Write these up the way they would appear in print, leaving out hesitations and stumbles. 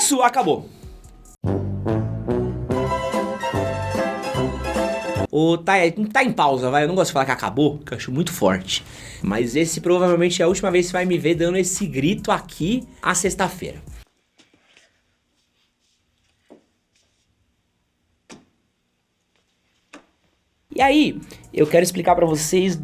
Sexo acabou. Tá em pausa, vai. Eu não gosto de falar que acabou, porque eu acho muito forte. Mas esse provavelmente é a última vez que você vai me ver dando esse grito aqui à sexta-feira. E aí, eu quero explicar pra vocês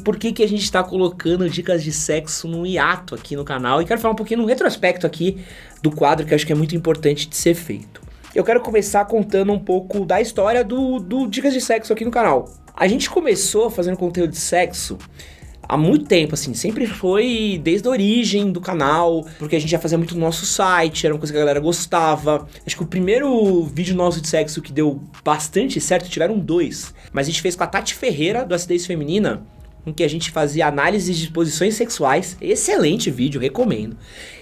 por que a gente tá colocando dicas de sexo no hiato aqui no canal. E quero falar um pouquinho no retrospecto aqui do quadro, que eu acho que é muito importante de ser feito. Eu quero começar contando um pouco da história do Dicas de Sexo aqui no canal. A gente começou fazendo conteúdo de sexo há muito tempo, assim, sempre foi desde a origem do canal, porque a gente já fazia muito no nosso site, era uma coisa que a galera gostava. Acho que o primeiro vídeo nosso de sexo que deu bastante certo, tiveram 2, mas a gente fez com a Tati Ferreira, do Acidez Feminina, em que a gente fazia análises de posições sexuais. Excelente vídeo, recomendo.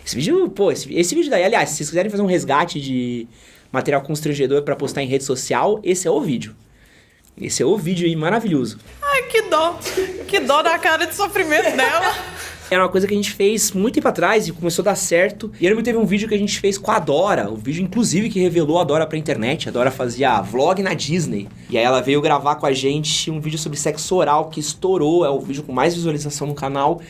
Esse vídeo daí, aliás, se vocês quiserem fazer um resgate de material constrangedor pra postar em rede social, esse é o vídeo. Esse é o vídeo aí maravilhoso. Ai, que dó. Que dó da cara de sofrimento dela. Era uma coisa que a gente fez muito tempo atrás e começou a dar certo. E aí teve um vídeo que a gente fez com a Dora. O vídeo, inclusive, que revelou a Dora pra internet. A Dora fazia vlog na Disney. E aí ela veio gravar com a gente um vídeo sobre sexo oral que estourou. É o vídeo com mais visualização no canal.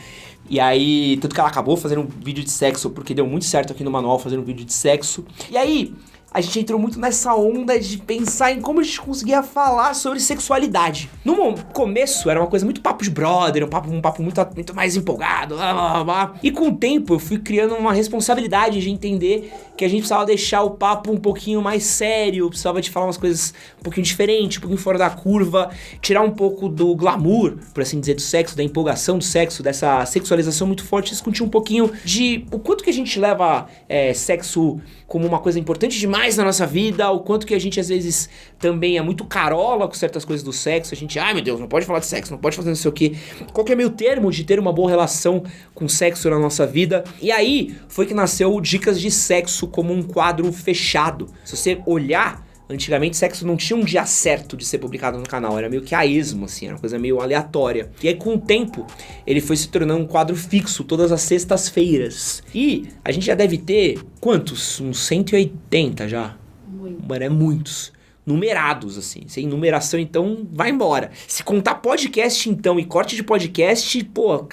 E aí, tanto que ela acabou fazendo um vídeo de sexo, porque deu muito certo aqui no manual fazendo um vídeo de sexo. E aí, a gente entrou muito nessa onda de pensar em como a gente conseguia falar sobre sexualidade. No começo era uma coisa muito papo de brother, um papo muito mais empolgado, blá, blá, blá. E com o tempo eu fui criando uma responsabilidade de entender que a gente precisava deixar o papo um pouquinho mais sério, precisava de falar umas coisas um pouquinho diferentes, um pouquinho fora da curva, tirar um pouco do glamour, por assim dizer, do sexo, da empolgação do sexo, dessa sexualização muito forte, discutir um pouquinho de o quanto que a gente leva sexo como uma coisa importante demais na nossa vida, o quanto que a gente às vezes também é muito carola com certas coisas do sexo, a gente, ai meu Deus, não pode falar de sexo, não pode fazer não sei o que, qual que é meio termo de ter uma boa relação com sexo na nossa vida. E aí foi que nasceu o Dicas de Sexo como um quadro fechado. Se você olhar, antigamente sexo não tinha um dia certo de ser publicado no canal, era meio que a esmo, assim, era uma coisa meio aleatória. E aí com o tempo, ele foi se tornando um quadro fixo, todas as sextas-feiras. E a gente já deve ter, quantos? Uns 180 já? Muito. Mano, é muitos. Numerados, assim, sem numeração, então vai embora. Se contar podcast, então, e corte de podcast, pô,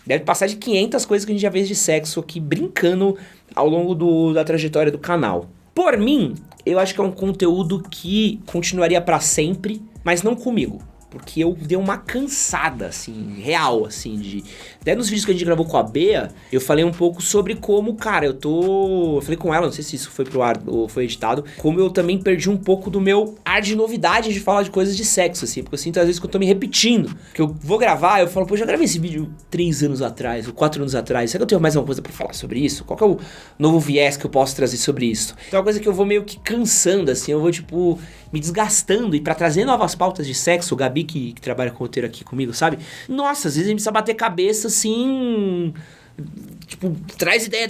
deve passar de 500 coisas que a gente já fez de sexo aqui, brincando ao longo da trajetória do canal. Por mim, eu acho que é um conteúdo que continuaria pra sempre, mas não comigo. Porque eu dei uma cansada, assim, real, assim, até nos vídeos que a gente gravou com a Bea, eu falei um pouco sobre como, cara, eu falei com ela, não sei se isso foi pro ar ou foi editado, como eu também perdi um pouco do meu ar de novidade de falar de coisas de sexo, assim, porque eu sinto às vezes que eu tô me repetindo. Que eu vou gravar, eu falo, pô, já gravei esse vídeo 3 anos atrás, ou 4 anos atrás, será que eu tenho mais alguma coisa pra falar sobre isso? Qual que é o novo viés que eu posso trazer sobre isso? Então é uma coisa que eu vou meio que cansando, assim, eu vou, tipo, me desgastando, e pra trazer novas pautas de sexo, o Gabi, que trabalha com o roteiro aqui comigo, sabe? Nossa, às vezes a gente precisa bater cabeça, assim, tipo, traz ideia,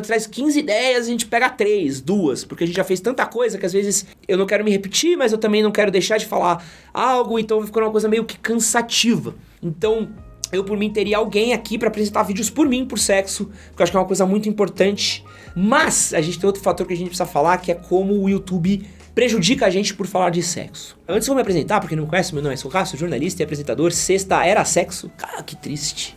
traz 15 ideias, a gente pega 3, 2, porque a gente já fez tanta coisa que às vezes eu não quero me repetir, mas eu também não quero deixar de falar algo, então vai ficar uma coisa meio que cansativa. Então, eu por mim teria alguém aqui pra apresentar vídeos por mim, por sexo, porque eu acho que é uma coisa muito importante. Mas a gente tem outro fator que a gente precisa falar, que é como o YouTube prejudica a gente por falar de sexo. Antes eu vou me apresentar, pra quem não me conhece, meu nome é Socasso, jornalista e apresentador. Sexta era sexo. Cara, que triste.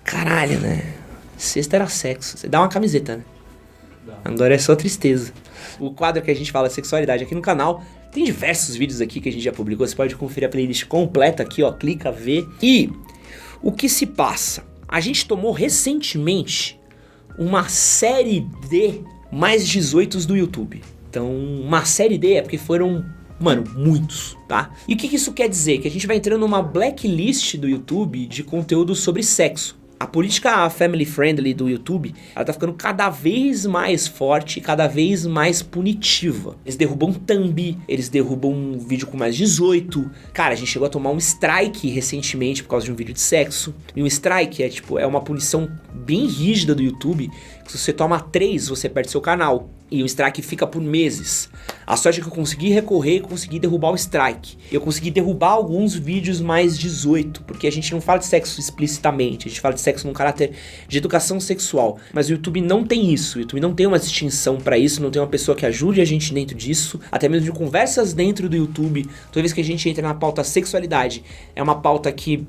Caralho, né? Sexta era sexo. Você dá uma camiseta, né? Agora é só tristeza. O quadro que a gente fala de sexualidade aqui no canal, tem diversos vídeos aqui que a gente já publicou. Você pode conferir a playlist completa aqui, ó. Clica, vê. E o que se passa? A gente tomou recentemente uma série D mais 18 do YouTube. Então, uma série D é porque foram, mano, muitos, tá? E o que isso quer dizer? Que a gente vai entrando numa blacklist do YouTube de conteúdo sobre sexo. A política family friendly do YouTube, ela tá ficando cada vez mais forte e cada vez mais punitiva. Eles derrubam thumb, eles derrubam um vídeo com mais 18. Cara, a gente chegou a tomar um strike recentemente por causa de um vídeo de sexo. E um strike é uma punição bem rígida do YouTube. Se você toma 3, você perde seu canal. E o strike fica por meses. A sorte é que eu consegui recorrer e consegui derrubar o strike. Eu consegui derrubar alguns vídeos mais 18, porque a gente não fala de sexo explicitamente, a gente fala de sexo num caráter de educação sexual. Mas o YouTube não tem isso, o YouTube não tem uma distinção pra isso, não tem uma pessoa que ajude a gente dentro disso, até mesmo de conversas dentro do YouTube. Toda vez que a gente entra na pauta sexualidade, é uma pauta que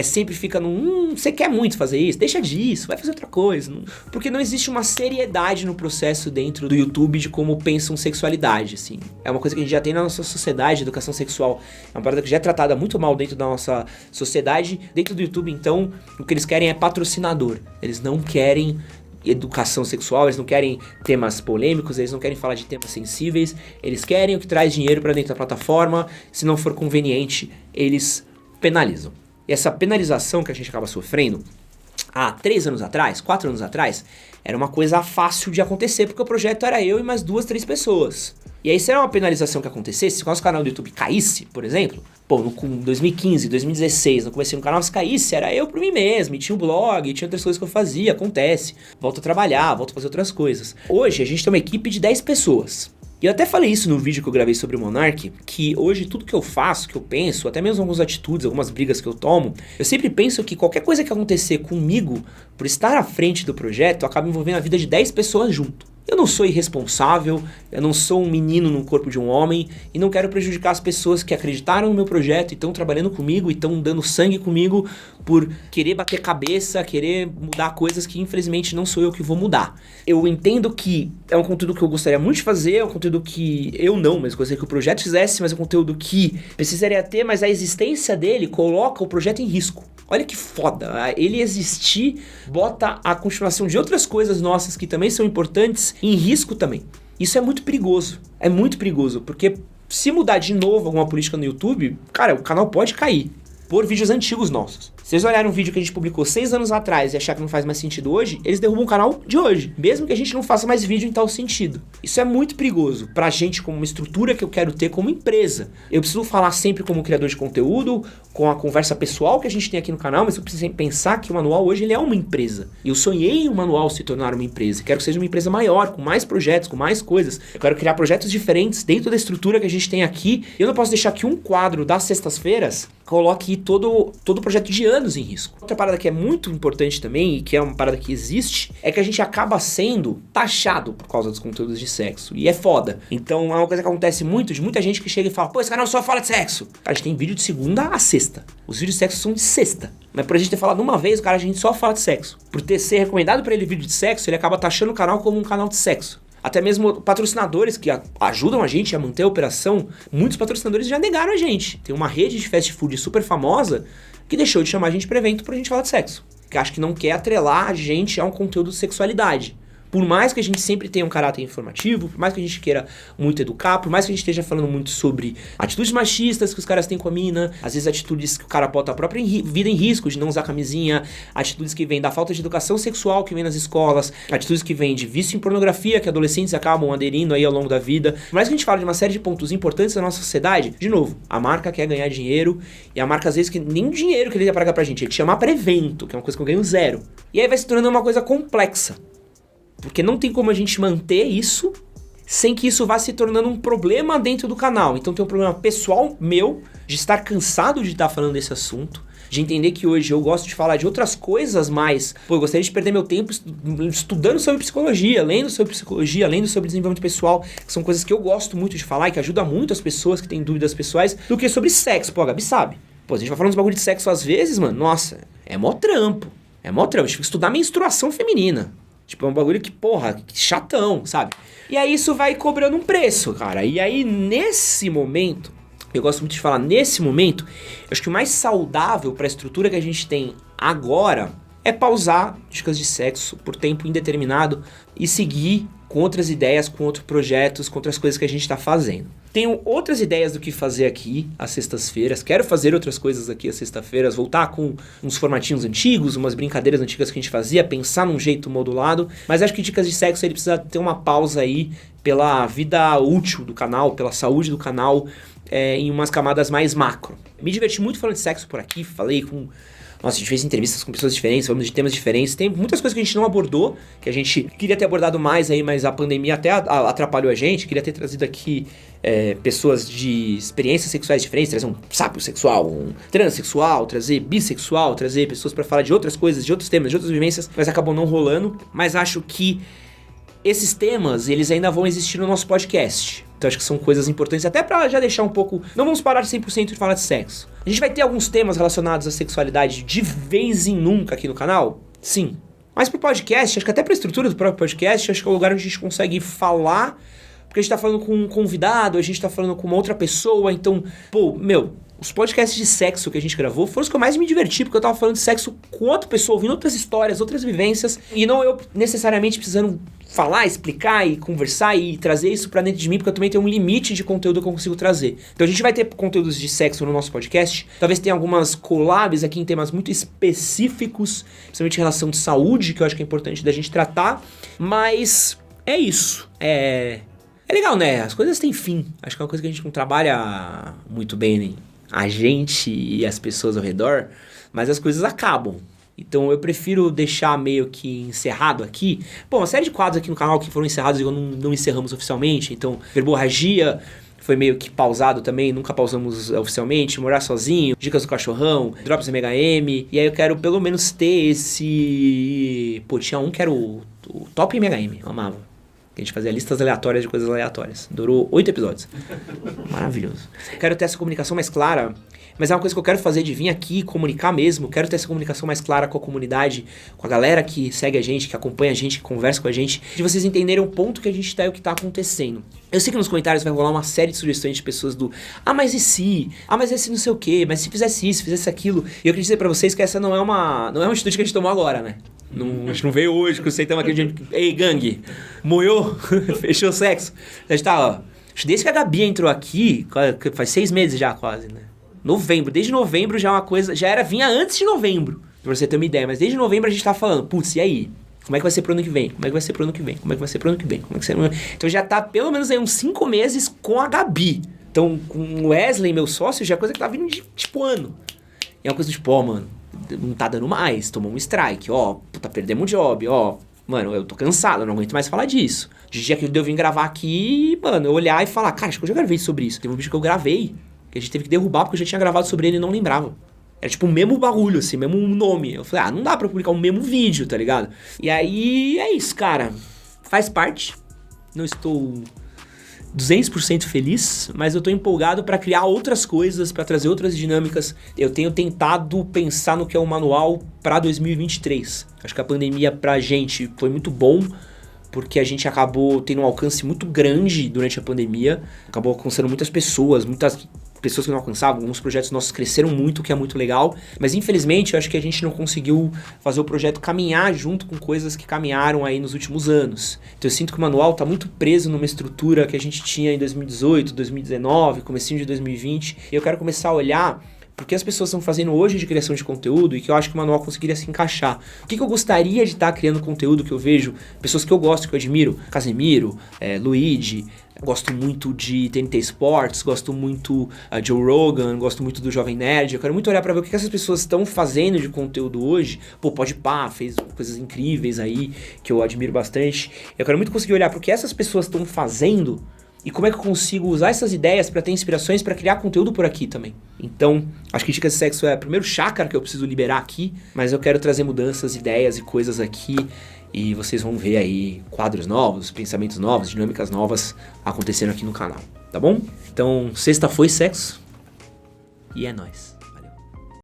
sempre fica no, você quer muito fazer isso? Deixa disso, vai fazer outra coisa. Não. Porque não existe uma seriedade no processo dentro do YouTube de como pensam sexualidade, assim. É uma coisa que a gente já tem na nossa sociedade, educação sexual. É uma parada que já é tratada muito mal dentro da nossa sociedade. Dentro do YouTube, então, o que eles querem é patrocinador. Eles não querem educação sexual, eles não querem temas polêmicos, eles não querem falar de temas sensíveis, eles querem o que traz dinheiro para dentro da plataforma. Se não for conveniente, eles penalizam. E essa penalização que a gente acaba sofrendo há 3 anos atrás, 4 anos atrás, era uma coisa fácil de acontecer, porque o projeto era eu e mais 2, 3 pessoas. E aí, se era uma penalização que acontecesse, se o nosso canal do YouTube caísse, por exemplo, em 2015, 2016, no começo do canal, se caísse, era eu por mim mesmo, e tinha um blog, e tinha outras coisas que eu fazia, acontece. Volto a trabalhar, volto a fazer outras coisas. Hoje, a gente tem uma equipe de 10 pessoas. E eu até falei isso no vídeo que eu gravei sobre o Monark, que hoje tudo que eu faço, que eu penso, até mesmo algumas atitudes, algumas brigas que eu tomo, eu sempre penso que qualquer coisa que acontecer comigo, por estar à frente do projeto, acaba envolvendo a vida de 10 pessoas junto. Eu não sou irresponsável, eu não sou um menino no corpo de um homem e não quero prejudicar as pessoas que acreditaram no meu projeto e estão trabalhando comigo e estão dando sangue comigo por querer bater cabeça, querer mudar coisas que infelizmente não sou eu que vou mudar. Eu entendo que é um conteúdo que eu gostaria muito de fazer, é um conteúdo que eu não, mas gostaria que o projeto fizesse, mas é um conteúdo que precisaria ter, mas a existência dele coloca o projeto em risco. Olha que foda, ele existir bota a continuação de outras coisas nossas que também são importantes em risco também. Isso é muito perigoso, porque se mudar de novo alguma política no YouTube, cara, o canal pode cair por vídeos antigos nossos. Se vocês olharem um vídeo que a gente publicou 6 anos atrás e achar que não faz mais sentido hoje, eles derrubam o canal de hoje, mesmo que a gente não faça mais vídeo em tal sentido. Isso é muito perigoso pra gente como uma estrutura que eu quero ter como empresa. Eu preciso falar sempre como criador de conteúdo, com a conversa pessoal que a gente tem aqui no canal, mas eu preciso sempre pensar que o Manual hoje ele é uma empresa. E eu sonhei o Manual se tornar uma empresa. Quero que seja uma empresa maior, com mais projetos, com mais coisas. Eu quero criar projetos diferentes dentro da estrutura que a gente tem aqui. Eu não posso deixar que um quadro das sextas-feiras coloque todo o projeto de anos em risco. Outra parada que é muito importante também, e que é uma parada que existe, é que a gente acaba sendo taxado por causa dos conteúdos de sexo. E é foda. Então é uma coisa que acontece muito, de muita gente que chega e fala, pô, esse canal só fala de sexo. A gente tem vídeo de segunda a sexta. Os vídeos de sexo são de sexta. Mas por a gente ter falado uma vez, a gente só fala de sexo. Por ter ser recomendado pra ele vídeo de sexo, ele acaba taxando o canal como um canal de sexo. Até mesmo patrocinadores que ajudam a gente a manter a operação, muitos patrocinadores já negaram a gente. Tem uma rede de fast food super famosa que deixou de chamar a gente para evento pra gente falar de sexo. Que acho que não quer atrelar a gente a um conteúdo de sexualidade. Por mais que a gente sempre tenha um caráter informativo, por mais que a gente queira muito educar, por mais que a gente esteja falando muito sobre atitudes machistas que os caras têm com a mina, às vezes atitudes que o cara bota a própria vida em risco de não usar camisinha, atitudes que vêm da falta de educação sexual que vem nas escolas, atitudes que vêm de vício em pornografia que adolescentes acabam aderindo aí ao longo da vida. Por mais que a gente fale de uma série de pontos importantes da nossa sociedade, de novo, a marca quer ganhar dinheiro e a marca às vezes que nem o dinheiro que ele ia pagar pra gente, ele te chamar pra evento, que é uma coisa que eu ganho zero. E aí vai se tornando uma coisa complexa. Porque não tem como a gente manter isso sem que isso vá se tornando um problema dentro do canal. Então tem um problema pessoal meu de estar cansado de estar falando desse assunto, de entender que hoje eu gosto de falar de outras coisas mais. Pô, eu gostaria de perder meu tempo estudando sobre psicologia, lendo sobre psicologia, lendo sobre desenvolvimento pessoal, que são coisas que eu gosto muito de falar e que ajudam muito as pessoas que têm dúvidas pessoais, do que sobre sexo. Pô, a Gabi sabe. Pô, a gente vai falando uns bagulho de sexo às vezes, mano, nossa, é mó trampo. A gente tem que estudar menstruação feminina. Tipo, é um bagulho que, porra, que chatão, sabe? E aí isso vai cobrando um preço, cara. E aí, nesse momento, eu gosto muito de falar, nesse momento, eu acho que o mais saudável pra estrutura que a gente tem agora é pausar dicas de sexo por tempo indeterminado e seguir com outras ideias, com outros projetos, com outras coisas que a gente tá fazendo. Tenho outras ideias do que fazer aqui às sextas-feiras, quero fazer outras coisas aqui às sextas-feiras, voltar com uns formatinhos antigos, umas brincadeiras antigas que a gente fazia, pensar num jeito modulado, mas acho que Dicas de Sexo ele precisa ter uma pausa aí pela vida útil do canal, pela saúde do canal, em umas camadas mais macro. Me diverti muito falando de sexo por aqui, falei com Nossa, a gente fez entrevistas com pessoas diferentes, falamos de temas diferentes. Tem muitas coisas que a gente não abordou, que a gente queria ter abordado mais aí, mas a pandemia até atrapalhou a gente. Queria ter trazido aqui pessoas de experiências sexuais diferentes, trazer um sábio sexual, um transexual, trazer bissexual, trazer pessoas pra falar de outras coisas, de outros temas, de outras vivências, mas acabou não rolando. Mas acho que esses temas, eles ainda vão existir no nosso podcast. Então acho que são coisas importantes, até pra já deixar um pouco... Não vamos parar 100% de falar de sexo. A gente vai ter alguns temas relacionados à sexualidade de vez em nunca aqui no canal? Sim. Mas pro podcast, acho que até pra estrutura do próprio podcast, acho que é o lugar onde a gente consegue falar, porque a gente tá falando com um convidado, a gente tá falando com uma outra pessoa, então, os podcasts de sexo que a gente gravou foram os que eu mais me diverti, porque eu tava falando de sexo com outra pessoa, ouvindo outras histórias, outras vivências, e não eu necessariamente precisando falar, explicar e conversar e trazer isso pra dentro de mim, porque eu também tenho um limite de conteúdo que eu consigo trazer. Então a gente vai ter conteúdos de sexo no nosso podcast, talvez tenha algumas collabs aqui em temas muito específicos, principalmente em relação de saúde, que eu acho que é importante da gente tratar, mas é isso. É legal, né? As coisas têm fim. Acho que é uma coisa que a gente não trabalha muito bem, né? A gente e as pessoas ao redor, mas as coisas acabam. Então eu prefiro deixar meio que encerrado aqui. Bom, uma série de quadros aqui no canal que foram encerrados e não encerramos oficialmente. Então, verborragia foi meio que pausado também, nunca pausamos oficialmente. Morar sozinho, dicas do cachorrão, drops MHM. E aí eu quero pelo menos ter esse... tinha um que era o top MHM, eu amava. A gente fazia listas aleatórias de coisas aleatórias. Durou 8 episódios. Maravilhoso. Quero ter essa comunicação mais clara, mas é uma coisa que eu quero fazer de vir aqui comunicar mesmo. Quero ter essa comunicação mais clara com a comunidade, com a galera que segue a gente, que acompanha a gente, que conversa com a gente, de vocês entenderem o ponto que a gente tá e o que tá acontecendo. Eu sei que nos comentários vai rolar uma série de sugestões de pessoas do mas e se? Mas esse não sei o quê, mas se fizesse isso, fizesse aquilo. E eu queria dizer pra vocês que essa não é uma atitude que a gente tomou agora, né? A gente não veio hoje, que vocês estão aqui dizendo, ei, gangue, moiou, fechou o sexo. A gente tá, desde que a Gabi entrou aqui, faz 6 meses já quase, né? Desde novembro já é uma coisa, vinha antes de novembro, pra você ter uma ideia, mas desde novembro a gente tá falando, e aí? Como é que vai ser pro ano que vem? Como é que vai ser pro ano que vem? Como é que vai ser pro ano que vem? Como é que vai ser... Então já tá pelo menos aí uns 5 meses com a Gabi. Então com o Wesley, meu sócio, já é coisa que tá vindo de, ano. E é uma coisa tipo, mano, não tá dando mais, tomou um strike, perdemos um job, mano, eu tô cansado, eu não aguento mais falar disso. De dia que eu vim gravar aqui, mano, eu olhar e falar, cara, acho que eu já gravei sobre isso. Teve um vídeo que eu gravei, que a gente teve que derrubar porque eu já tinha gravado sobre ele e não lembrava. Era tipo o mesmo bagulho, assim, mesmo nome. Eu falei, não dá pra publicar o mesmo vídeo, tá ligado? E aí, é isso, cara. Faz parte. Não estou 200% feliz, mas eu tô empolgado pra criar outras coisas, pra trazer outras dinâmicas. Eu tenho tentado pensar no que é o manual pra 2023. Acho que a pandemia pra gente foi muito bom, porque a gente acabou tendo um alcance muito grande durante a pandemia. Acabou alcançando muitas pessoas que não alcançavam, alguns projetos nossos cresceram muito, o que é muito legal, mas infelizmente eu acho que a gente não conseguiu fazer o projeto caminhar junto com coisas que caminharam aí nos últimos anos. Então eu sinto que o manual tá muito preso numa estrutura que a gente tinha em 2018, 2019, comecinho de 2020, e eu quero começar a olhar porque as pessoas estão fazendo hoje de criação de conteúdo e que eu acho que o manual conseguiria se encaixar. O que eu gostaria de estar criando conteúdo que eu vejo, pessoas que eu gosto, que eu admiro, Casemiro, Luigi, gosto muito de TNT Sports, gosto muito de Joe Rogan, gosto muito do Jovem Nerd. Eu quero muito olhar pra ver o que essas pessoas estão fazendo de conteúdo hoje. Podpah fez coisas incríveis aí, que eu admiro bastante. Eu quero muito conseguir olhar pro que essas pessoas estão fazendo e como é que eu consigo usar essas ideias pra ter inspirações pra criar conteúdo por aqui também. Então, acho que Dicas de Sexo é o primeiro chácara que eu preciso liberar aqui, mas eu quero trazer mudanças, ideias e coisas aqui. E vocês vão ver aí quadros novos, pensamentos novos, dinâmicas novas acontecendo aqui no canal, tá bom? Então, sexta foi sexo e é nóis.